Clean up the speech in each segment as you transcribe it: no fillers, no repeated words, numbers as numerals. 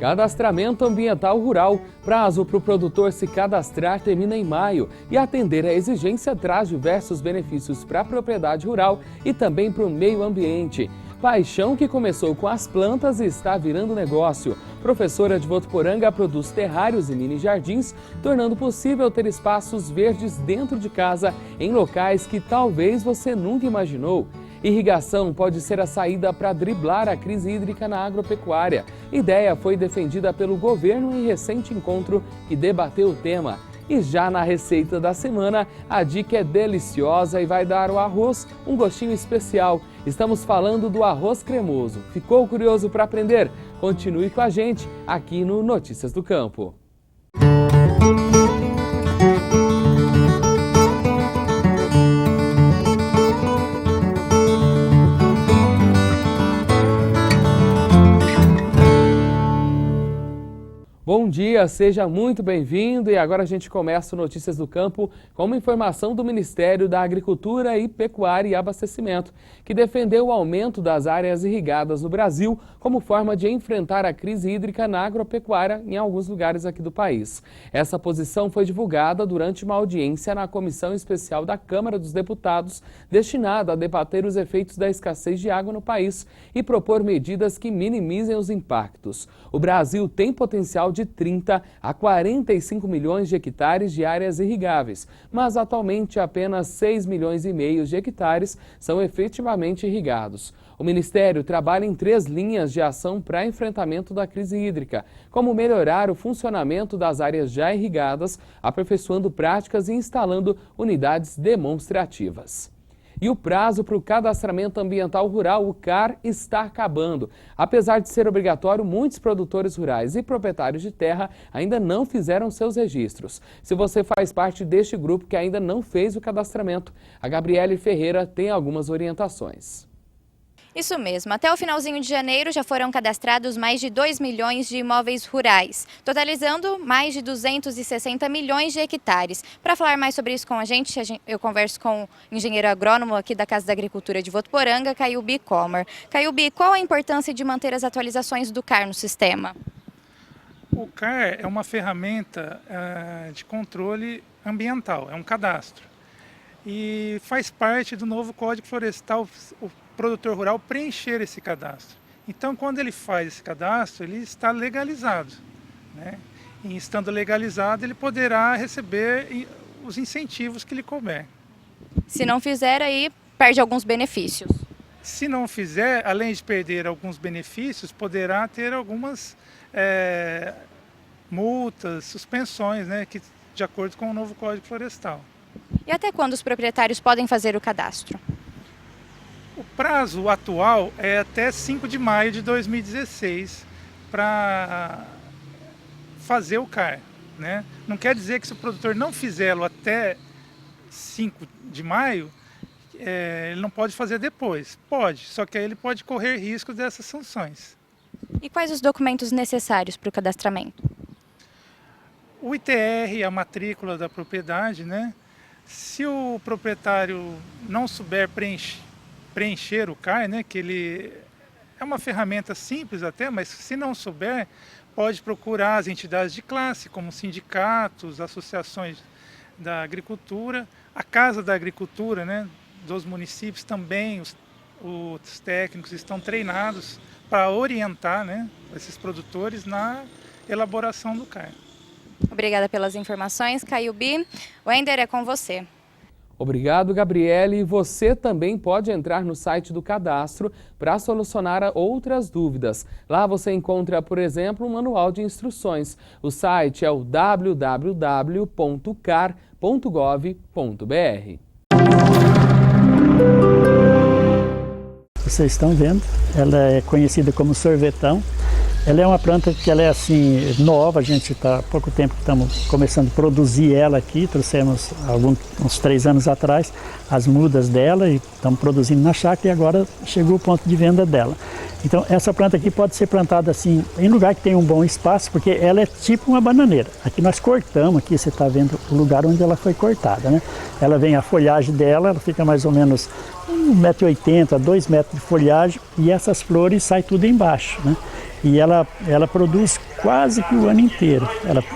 Cadastramento ambiental rural. Prazo para o produtor se cadastrar termina em maio e atender a exigência traz diversos benefícios para a propriedade rural e também para o meio ambiente. Paixão que começou com as plantas e está virando negócio. Professora de Votuporanga produz terrários e mini-jardins, tornando possível ter espaços verdes dentro de casa em locais que talvez você nunca imaginou. Irrigação pode ser a saída para driblar a crise hídrica na agropecuária. Ideia foi defendida pelo governo em recente encontro que debateu o tema. E já na receita da semana, a dica é deliciosa e vai dar ao arroz um gostinho especial. Estamos falando do arroz cremoso. Ficou curioso para aprender? Continue com a gente aqui no Notícias do Campo. Bom dia, seja muito bem-vindo e agora a gente começa o Notícias do Campo com uma informação do Ministério da Agricultura e Pecuária e Abastecimento, que defendeu o aumento das áreas irrigadas no Brasil como forma de enfrentar a crise hídrica na agropecuária em alguns lugares aqui do país. Essa posição foi divulgada durante uma audiência na Comissão Especial da Câmara dos Deputados, destinada a debater os efeitos da escassez de água no país e propor medidas que minimizem os impactos. O Brasil tem potencial de 30 a 45 milhões de hectares de áreas irrigáveis, mas atualmente apenas 6 milhões e meio de hectares são efetivamente irrigados. O Ministério trabalha em 3 linhas de ação para enfrentamento da crise hídrica, como melhorar o funcionamento das áreas já irrigadas, aperfeiçoando práticas e instalando unidades demonstrativas. E o prazo para o cadastramento ambiental rural, o CAR, está acabando. Apesar de ser obrigatório, muitos produtores rurais e proprietários de terra ainda não fizeram seus registros. Se você faz parte deste grupo que ainda não fez o cadastramento, a Gabriele Ferreira tem algumas orientações. Isso mesmo, até o finalzinho de janeiro já foram cadastrados mais de 2 milhões de imóveis rurais, totalizando mais de 260 milhões de hectares. Para falar mais sobre isso com a gente, eu converso com o engenheiro agrônomo aqui da Casa da Agricultura de Votuporanga, Caiubi Comer. Caiubi, qual a importância de manter as atualizações do CAR no sistema? O CAR é uma ferramenta de controle ambiental, é um cadastro. E faz parte do novo Código Florestal, o produtor rural preencher esse cadastro. Então, quando ele faz esse cadastro, ele está legalizado, né? E estando legalizado, ele poderá receber os incentivos que lhe couber. Se não fizer, aí perde alguns benefícios. Se não fizer, além de perder alguns benefícios, poderá ter algumas multas, suspensões, né? Que, de acordo com o novo Código Florestal. E até quando os proprietários podem fazer o cadastro? O prazo atual é até 5 de maio de 2016 para fazer o CAR, né? Não quer dizer que se o produtor não fizê-lo até 5 de maio, ele não pode fazer depois. Pode, só que aí ele pode correr risco dessas sanções. E quais os documentos necessários para o cadastramento? O ITR, a matrícula da propriedade, né? Se o proprietário não souber preencher o CAR, né, que ele é uma ferramenta simples até, mas se não souber, pode procurar as entidades de classe, como sindicatos, associações da agricultura, a Casa da Agricultura, né, dos municípios também, os técnicos estão treinados para orientar, né, esses produtores na elaboração do CAR. Obrigada pelas informações, Caiubi. Wender, é com você. Obrigado, Gabriele. E você também pode entrar no site do cadastro para solucionar outras dúvidas. Lá você encontra, por exemplo, um manual de instruções. O site é o www.car.gov.br. Vocês estão vendo, ela é conhecida como sorvetão. Ela é uma planta que ela é assim nova, a gente está há pouco tempo que estamos começando a produzir ela aqui, trouxemos uns 3 anos atrás as mudas dela e estamos produzindo na chácara e agora chegou o ponto de venda dela. Então essa planta aqui pode ser plantada assim em lugar que tem um bom espaço, porque ela é tipo uma bananeira. Aqui nós cortamos, aqui você está vendo o lugar onde ela foi cortada, né? Ela vem, a folhagem dela, ela fica mais ou menos 1,80 m, 2 metros de folhagem, e essas flores saem tudo embaixo, né? E ela produz quase que o ano inteiro,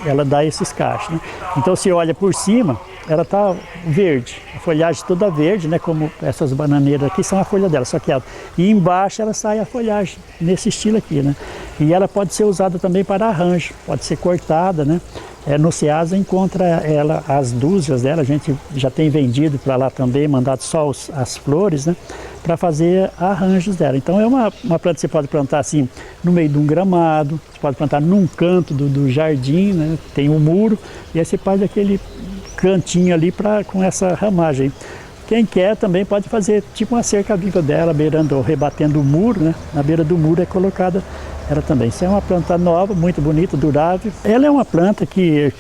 ela dá esses cachos, né? Então se olha por cima, ela está verde, a folhagem toda verde, né? Como essas bananeiras aqui são a folha dela, só que ela, e embaixo ela sai a folhagem nesse estilo aqui, né? E ela pode ser usada também para arranjo, pode ser cortada, né? No Ceasa encontra ela, as dúzias dela, a gente já tem vendido para lá também, mandado só as flores, né? Para fazer arranjos dela. Então é uma planta que você pode plantar assim no meio de um gramado, você pode plantar num canto do jardim, né? Tem um muro, e aí você faz aquele cantinho ali com essa ramagem. Quem quer também pode fazer tipo uma cerca viva dela, beirando ou rebatendo o muro, né? Na beira do muro é colocada ela também. Isso é uma planta nova, muito bonita, durável. Ela é uma planta que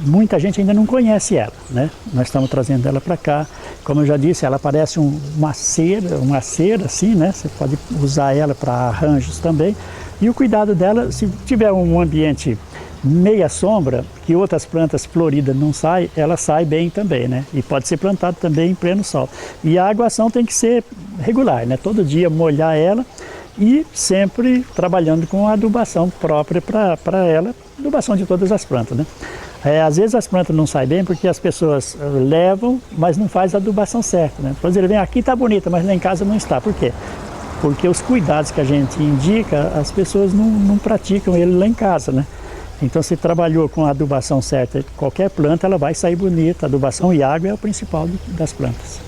muita gente ainda não conhece ela, né? Nós estamos trazendo ela para cá. Como eu já disse, ela parece uma cera assim, né? Você pode usar ela para arranjos também. E o cuidado dela, se tiver um ambiente meia sombra, que outras plantas floridas não saem, ela sai bem também, né? E pode ser plantada também em pleno sol. E a aguação tem que ser regular, né? Todo dia molhar ela e sempre trabalhando com a adubação própria para ela, adubação de todas as plantas, né? Às vezes as plantas não saem bem porque as pessoas levam, mas não faz a adubação certa, né? Por exemplo, vem aqui está bonita, mas lá em casa não está. Por quê? Porque os cuidados que a gente indica, as pessoas não praticam ele lá em casa, né? Então, se trabalhou com a adubação certa, qualquer planta ela vai sair bonita. Adubação e água é o principal das plantas.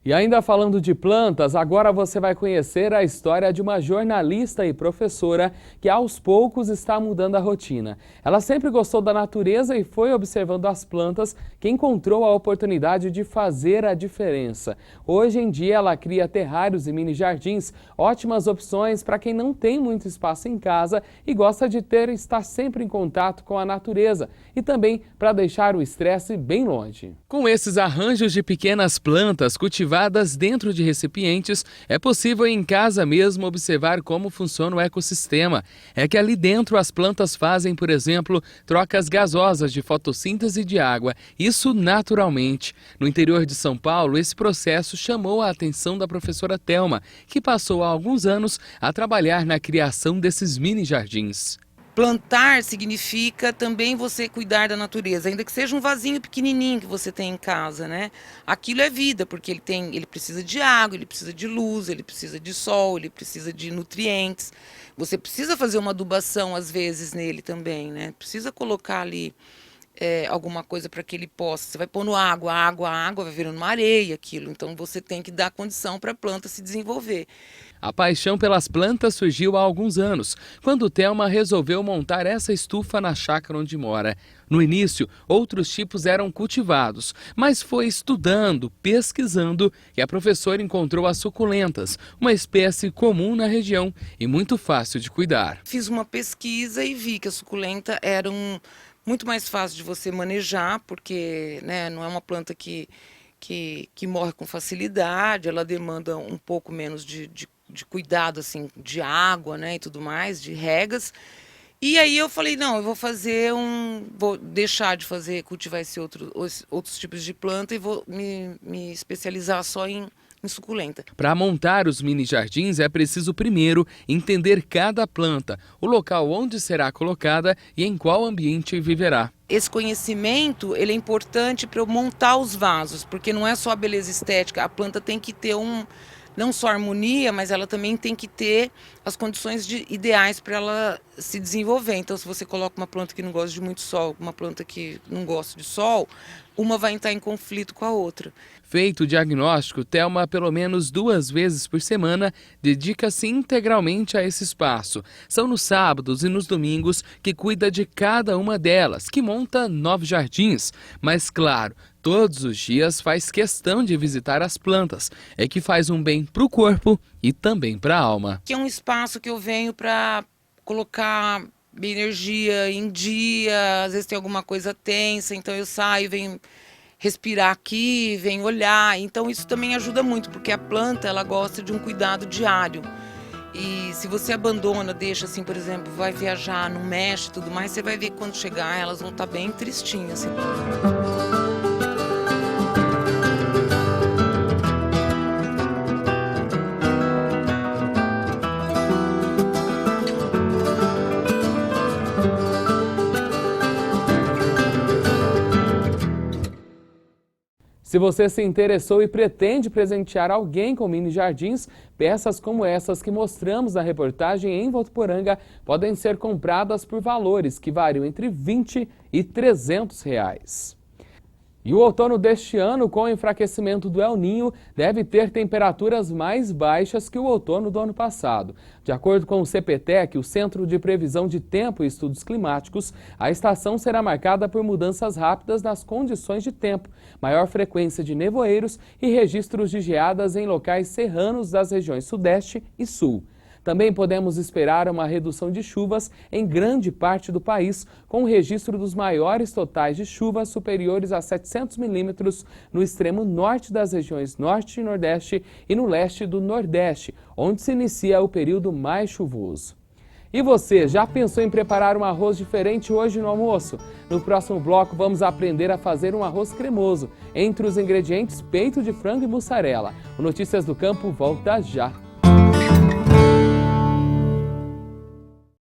E ainda falando de plantas, agora você vai conhecer a história de uma jornalista e professora que aos poucos está mudando a rotina. Ela sempre gostou da natureza e foi observando as plantas que encontrou a oportunidade de fazer a diferença. Hoje em dia ela cria terrários e mini jardins, ótimas opções para quem não tem muito espaço em casa e gosta de estar sempre em contato com a natureza e também para deixar o estresse bem longe. Com esses arranjos de pequenas plantas cultivadas dentro de recipientes, é possível em casa mesmo observar como funciona o ecossistema. É que ali dentro as plantas fazem, por exemplo, trocas gasosas de fotossíntese de água, isso naturalmente. No interior de São Paulo, esse processo chamou a atenção da professora Thelma, que passou há alguns anos a trabalhar na criação desses mini jardins. Plantar significa também você cuidar da natureza, ainda que seja um vasinho pequenininho que você tem em casa, né? Aquilo é vida, porque ele precisa de água, ele precisa de luz, ele precisa de sol, ele precisa de nutrientes. Você precisa fazer uma adubação às vezes nele também, né? Precisa colocar ali alguma coisa para que ele possa. Você vai pondo água, a água vai virando uma areia aquilo. Então você tem que dar condição para a planta se desenvolver. A paixão pelas plantas surgiu há alguns anos, quando Thelma resolveu montar essa estufa na chácara onde mora. No início, outros tipos eram cultivados, mas foi estudando, pesquisando, que a professora encontrou as suculentas, uma espécie comum na região e muito fácil de cuidar. Fiz uma pesquisa e vi que a suculenta era muito mais fácil de você manejar, porque, né, não é uma planta que morre com facilidade, ela demanda um pouco menos de cuidado, assim, de água, né, e tudo mais, de regas. E aí eu falei, não, eu vou deixar de cultivar outros tipos de planta e vou me especializar só em suculenta. Para montar os mini jardins é preciso primeiro entender cada planta, o local onde será colocada e em qual ambiente viverá. Esse conhecimento ele é importante para eu montar os vasos, porque não é só a beleza estética, a planta tem que ter não só harmonia, mas ela também tem que ter as condições ideais para ela se desenvolver. Então, se você coloca uma planta que não gosta de muito sol, uma planta que não gosta de sol, uma vai entrar em conflito com a outra. Feito o diagnóstico, Thelma, pelo menos 2 vezes por semana, dedica-se integralmente a esse espaço. São nos sábados e nos domingos que cuida de cada uma delas, que monta novos jardins. Mas, claro, todos os dias faz questão de visitar as plantas. É que faz um bem para o corpo e também para a alma. Que é um espaço que eu venho para colocar minha energia em dia, às vezes tem alguma coisa tensa, então eu saio, venho respirar aqui, vem olhar. Então isso também ajuda muito, porque a planta ela gosta de um cuidado diário. E se você abandona, deixa assim, por exemplo, vai viajar, não mexe e tudo mais, você vai ver que quando chegar elas vão estar bem tristinhas. Assim. Se você se interessou e pretende presentear alguém com mini jardins, peças como essas que mostramos na reportagem em Votuporanga podem ser compradas por valores que variam entre R$20 e R$300. E o outono deste ano, com o enfraquecimento do El Niño, deve ter temperaturas mais baixas que o outono do ano passado. De acordo com o CPTEC, o Centro de Previsão de Tempo e Estudos Climáticos, a estação será marcada por mudanças rápidas nas condições de tempo, maior frequência de nevoeiros e registros de geadas em locais serranos das regiões Sudeste e Sul. Também podemos esperar uma redução de chuvas em grande parte do país, com o registro dos maiores totais de chuvas superiores a 700 milímetros no extremo norte das regiões Norte e Nordeste e no leste do Nordeste, onde se inicia o período mais chuvoso. E você, já pensou em preparar um arroz diferente hoje no almoço? No próximo bloco vamos aprender a fazer um arroz cremoso. Entre os ingredientes, peito de frango e mussarela. O Notícias do Campo volta já.